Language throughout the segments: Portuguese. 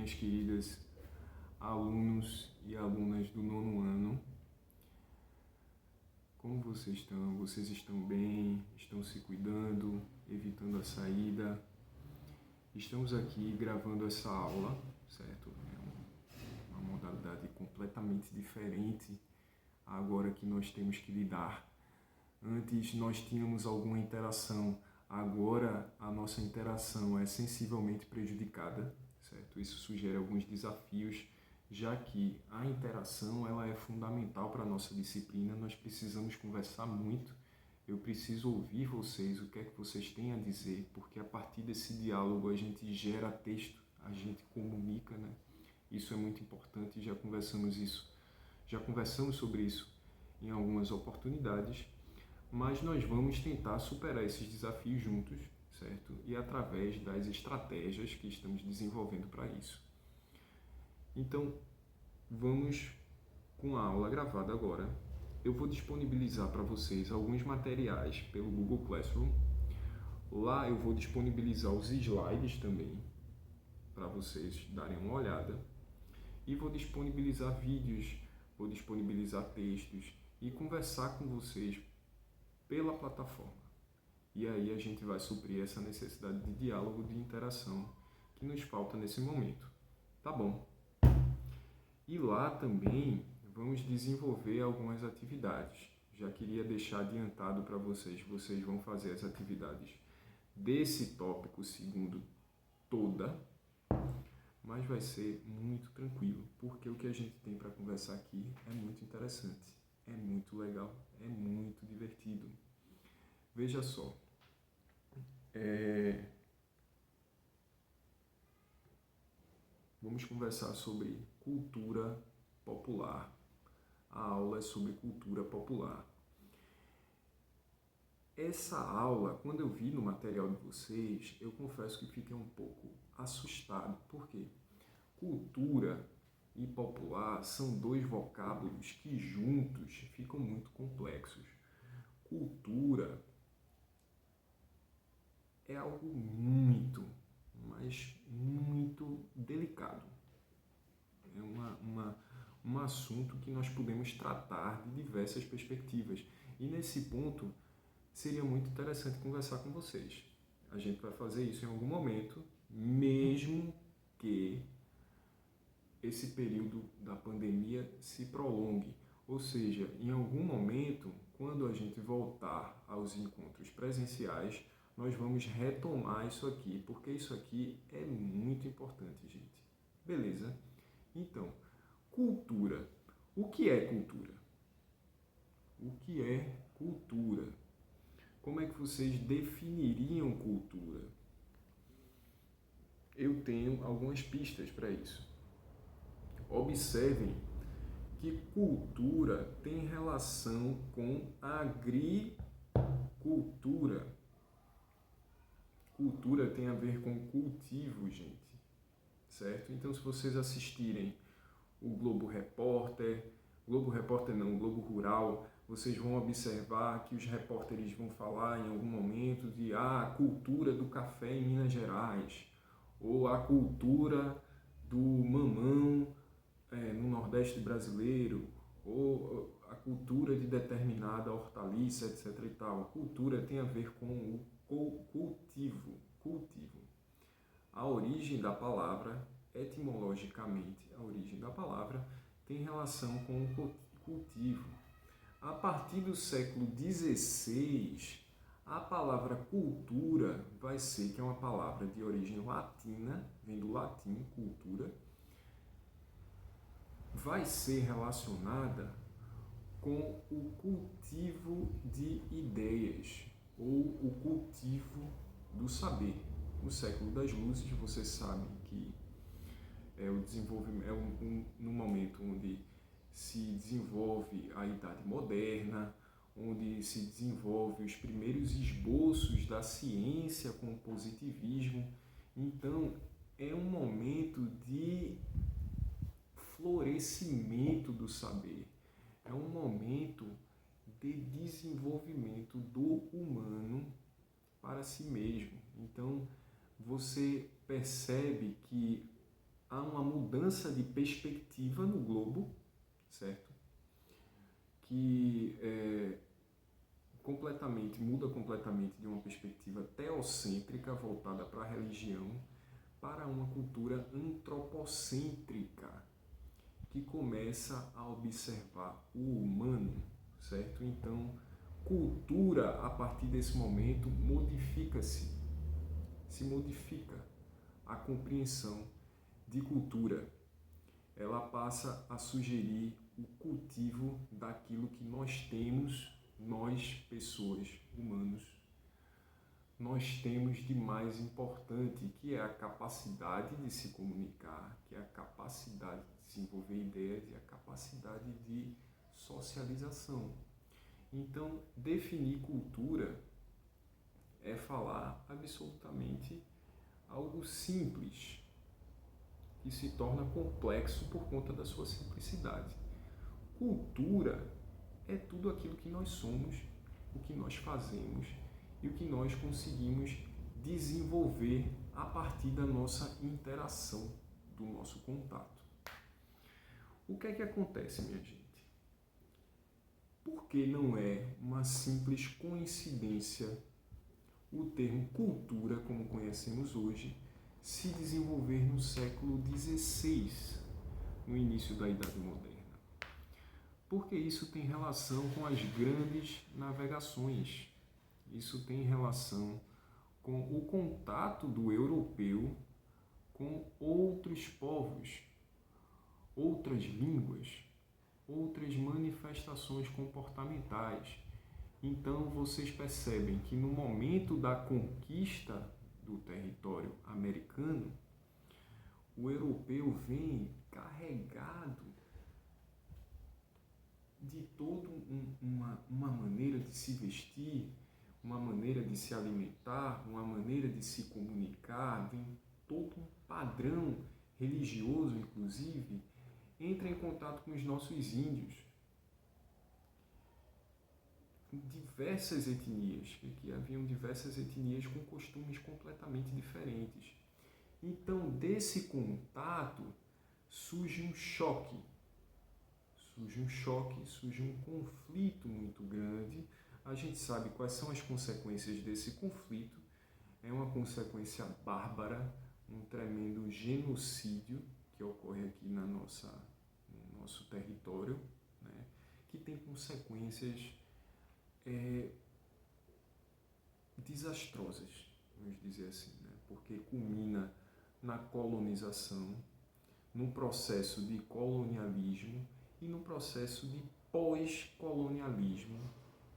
minhas queridas alunos e alunas do 9º ano. Como vocês estão? Vocês estão bem? Estão se cuidando? Evitando a saída? Estamos aqui gravando essa aula, certo? É uma modalidade completamente diferente agora que nós temos que lidar. Antes nós tínhamos alguma interação, agora a nossa interação é sensivelmente prejudicada, certo? Isso sugere alguns desafios, já que a interação ela é fundamental para a nossa disciplina, nós precisamos conversar muito, eu preciso ouvir vocês, o que é que vocês têm a dizer, porque a partir desse diálogo a gente gera texto, a gente comunica, né? Isso é muito importante, já conversamos sobre isso em algumas oportunidades, mas nós vamos tentar superar esses desafios juntos, certo? E através das estratégias que estamos desenvolvendo para isso. Então, vamos com a aula gravada agora. Eu vou disponibilizar para vocês alguns materiais pelo Google Classroom. Lá eu vou disponibilizar os slides também, para vocês darem uma olhada. E vou disponibilizar vídeos, vou disponibilizar textos e conversar com vocês pela plataforma. E aí a gente vai suprir essa necessidade de diálogo, de interação que nos falta nesse momento. Tá bom? E lá também vamos desenvolver algumas atividades. Já queria deixar adiantado para vocês, vocês vão fazer as atividades desse tópico segundo toda, mas vai ser muito tranquilo, porque o que a gente tem para conversar aqui é muito interessante, é muito legal, é muito divertido. Veja só, vamos conversar sobre cultura popular. A aula é sobre cultura popular. Essa aula, quando eu vi no material de vocês, eu confesso que fiquei um pouco assustado. Por quê? Cultura e popular são dois vocábulos que juntos ficam muito complexos. Cultura é algo muito, mas muito delicado. É um assunto que nós podemos tratar de diversas perspectivas. E nesse ponto, seria muito interessante conversar com vocês. A gente vai fazer isso em algum momento, mesmo que esse período da pandemia se prolongue. Ou seja, em algum momento, quando a gente voltar aos encontros presenciais, nós vamos retomar isso aqui, porque isso aqui é muito importante, gente. Beleza? Então, cultura. O que é cultura? O que é cultura? Como é que vocês definiriam cultura? Eu tenho algumas pistas para isso. Observem que cultura tem relação com agricultura. Cultura tem a ver com cultivo, gente. Certo? Então, se vocês assistirem o Globo Repórter não, o Globo Rural, vocês vão observar que os repórteres vão falar em algum momento de a cultura do café em Minas Gerais, ou a cultura do mamão no Nordeste brasileiro, ou a cultura de determinada hortaliça, etc. e tal. A cultura tem a ver com o cultivo. A origem da palavra, etimologicamente, a origem da palavra tem relação com o cultivo. A partir do século XVI, a palavra cultura vai ser, que é uma palavra de origem latina, vem do latim, cultura, vai ser relacionada com o cultivo de ideias, ou o cultivo do saber. No século das luzes, vocês sabem que é o desenvolvimento, no momento onde se desenvolve a Idade Moderna, onde se desenvolve os primeiros esboços da ciência com o positivismo. Então, é um momento de florescimento do saber, é um momento de desenvolvimento do humano para si mesmo. Então, você percebe que há uma mudança de perspectiva no globo, certo? Que muda completamente de uma perspectiva teocêntrica voltada para a religião para uma cultura antropocêntrica que começa a observar o humano, certo? Então, cultura a partir desse momento se modifica a compreensão de cultura. Ela passa a sugerir o cultivo daquilo que nós temos, nós, pessoas, humanos, nós temos de mais importante, que é a capacidade de se comunicar, que é a capacidade de desenvolver ideias e a capacidade de socialização. Então, definir cultura é falar absolutamente algo simples, que se torna complexo por conta da sua simplicidade. Cultura é tudo aquilo que nós somos, o que nós fazemos e o que nós conseguimos desenvolver a partir da nossa interação, do nosso contato. O que é que acontece, minha gente? Por que não é uma simples coincidência o termo cultura, como conhecemos hoje, se desenvolver no século XVI, no início da Idade Moderna? Porque isso tem relação com as grandes navegações. Isso tem relação com o contato do europeu com outros povos, outras línguas, outras manifestações comportamentais. Então vocês percebem que no momento da conquista do território americano, o europeu vem carregado de toda uma maneira de se vestir, uma maneira de se alimentar, uma maneira de se comunicar, vem todo um padrão religioso, inclusive, entra em contato com os nossos índios. Diversas etnias, que haviam diversas etnias com costumes completamente diferentes. Então, desse contato, surge um choque, surge um conflito muito grande. A gente sabe quais são as consequências desse conflito. É uma consequência bárbara, um tremendo genocídio que ocorre aqui no nosso território, né? Que tem consequências desastrosas, vamos dizer assim, né? Porque culmina na colonização, no processo de colonialismo e no processo de pós-colonialismo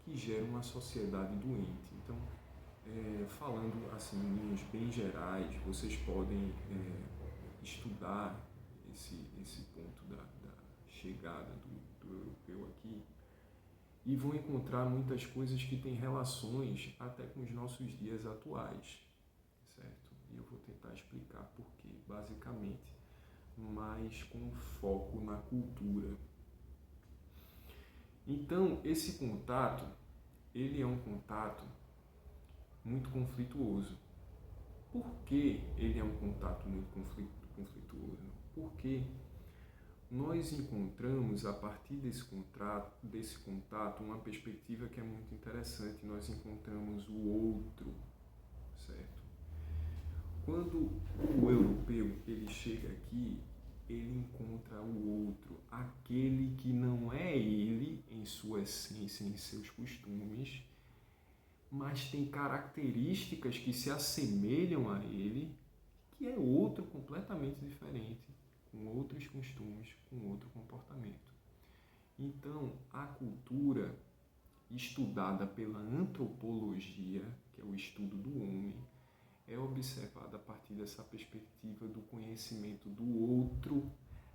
que gera uma sociedade doente. Então, falando assim em linhas bem gerais, vocês podem estudar esse ponto da chegada do europeu aqui e vão encontrar muitas coisas que têm relações até com os nossos dias atuais, certo? E eu vou tentar explicar por quê, basicamente, mas com foco na cultura. Então, esse contato, ele é um contato muito conflituoso. Por que ele é um contato muito conflituoso? Porque nós encontramos, a partir desse contato, uma perspectiva que é muito interessante. Nós encontramos o outro, certo? Quando o europeu ele chega aqui, ele encontra o outro, aquele que não é ele em sua essência, em seus costumes, mas tem características que se assemelham a ele, que é outro completamente diferente, com outros costumes, com outro comportamento. Então, a cultura estudada pela antropologia, que é o estudo do homem, é observada a partir dessa perspectiva do conhecimento do outro,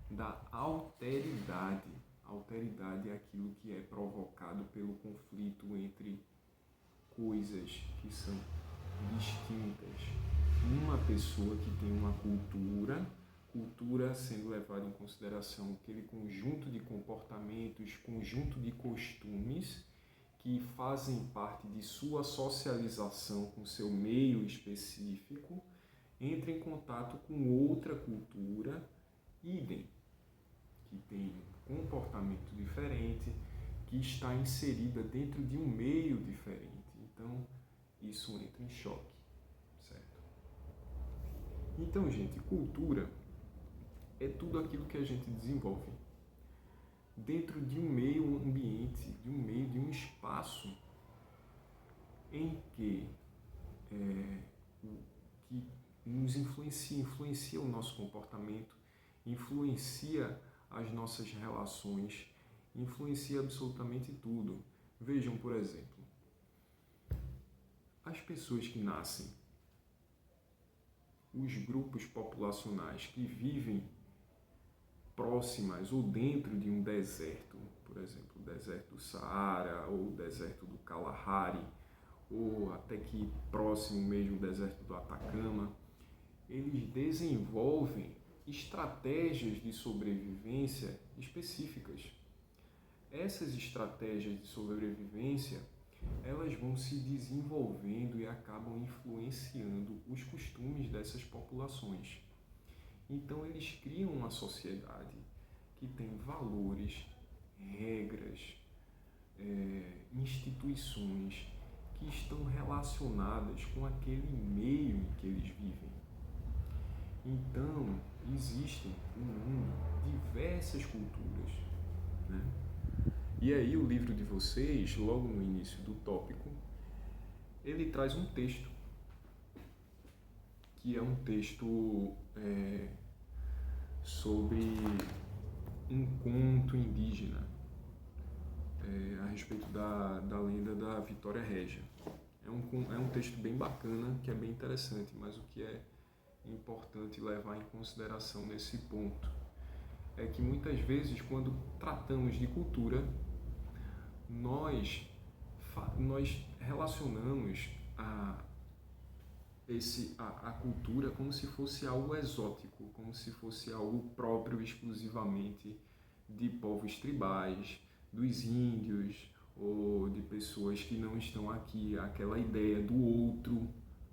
da alteridade. A alteridade é aquilo que é provocado pelo conflito entre coisas que são distintas. Uma pessoa que tem uma cultura sendo levada em consideração aquele conjunto de comportamentos, conjunto de costumes que fazem parte de sua socialização com seu meio específico, entra em contato com outra cultura, idem, que tem um comportamento diferente, que está inserida dentro de um meio diferente. Então, isso entra em choque, certo? Então, gente, cultura é tudo aquilo que a gente desenvolve dentro de um meio ambiente, de um espaço em que nos influencia o nosso comportamento, influencia as nossas relações, influencia absolutamente tudo. Vejam, por exemplo, as pessoas que nascem, os grupos populacionais que vivem próximas ou dentro de um deserto, por exemplo, o deserto do Saara ou o deserto do Kalahari, ou até que próximo mesmo do deserto do Atacama, eles desenvolvem estratégias de sobrevivência específicas. Essas estratégias de sobrevivência, elas vão se desenvolvendo e acabam influenciando os costumes dessas populações. Então eles criam uma sociedade que tem valores, regras, instituições que estão relacionadas com aquele meio em que eles vivem. Então, existem no mundo diversas culturas, né? E aí o livro de vocês, logo no início do tópico, ele traz um texto, que é um texto sobre um conto indígena, a respeito da lenda da Vitória Régia. É um texto bem bacana, que é bem interessante, mas o que é importante levar em consideração nesse ponto é que muitas vezes, quando tratamos de cultura, nós relacionamos a cultura como se fosse algo exótico, como se fosse algo próprio exclusivamente de povos tribais, dos índios ou de pessoas que não estão aqui. Aquela ideia do outro,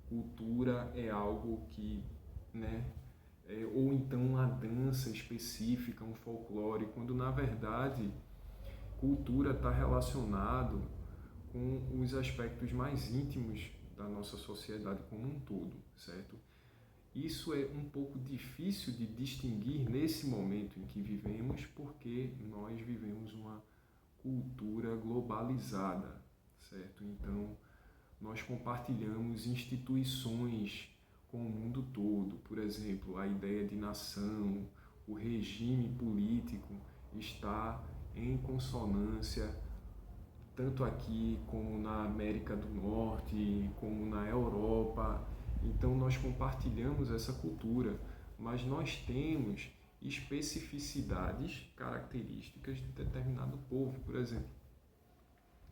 cultura é algo que, né, ou então uma dança específica, um folclore, quando na verdade cultura está relacionado com os aspectos mais íntimos da nossa sociedade como um todo, certo? Isso é um pouco difícil de distinguir nesse momento em que vivemos, porque nós vivemos uma cultura globalizada, certo? Então, nós compartilhamos instituições com o mundo todo. Por exemplo, a ideia de nação, o regime político está em consonância tanto aqui como na América do Norte, como na Europa. Então nós compartilhamos essa cultura, mas nós temos especificidades, características de determinado povo. Por exemplo,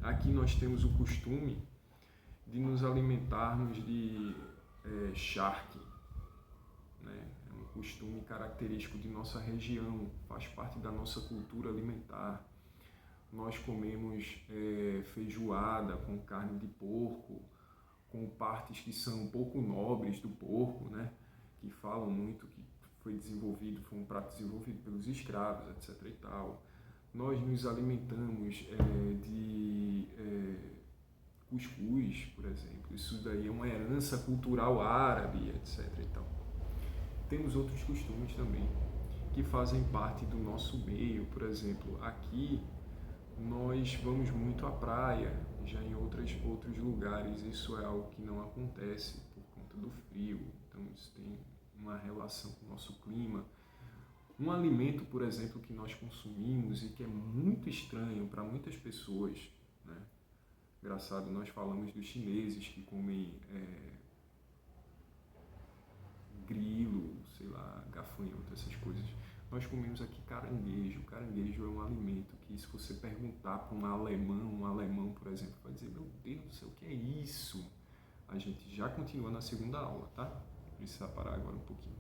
aqui nós temos o costume de nos alimentarmos de charque, né? É um costume característico de nossa região, faz parte da nossa cultura alimentar. Nós comemos feijoada com carne de porco, com partes que são um pouco nobres do porco, né? Que falam muito que foi um prato desenvolvido pelos escravos, etc. e tal. Nós nos alimentamos de cuscuz, por exemplo. Isso daí é uma herança cultural árabe, etc. e tal. Temos outros costumes também que fazem parte do nosso meio. Por exemplo, aqui nós vamos muito à praia, já em outros lugares isso é algo que não acontece por conta do frio, então isso tem uma relação com o nosso clima. Um alimento, por exemplo, que nós consumimos e que é muito estranho para muitas pessoas, né? Engraçado, nós falamos dos chineses que comem grilo, sei lá, gafanhoto, essas coisas. Nós comemos aqui caranguejo. Caranguejo é um alimento que, se você perguntar para um alemão, por exemplo, vai dizer: meu Deus do céu, o que é isso? A gente já continua na segunda aula, tá? Precisa parar agora um pouquinho.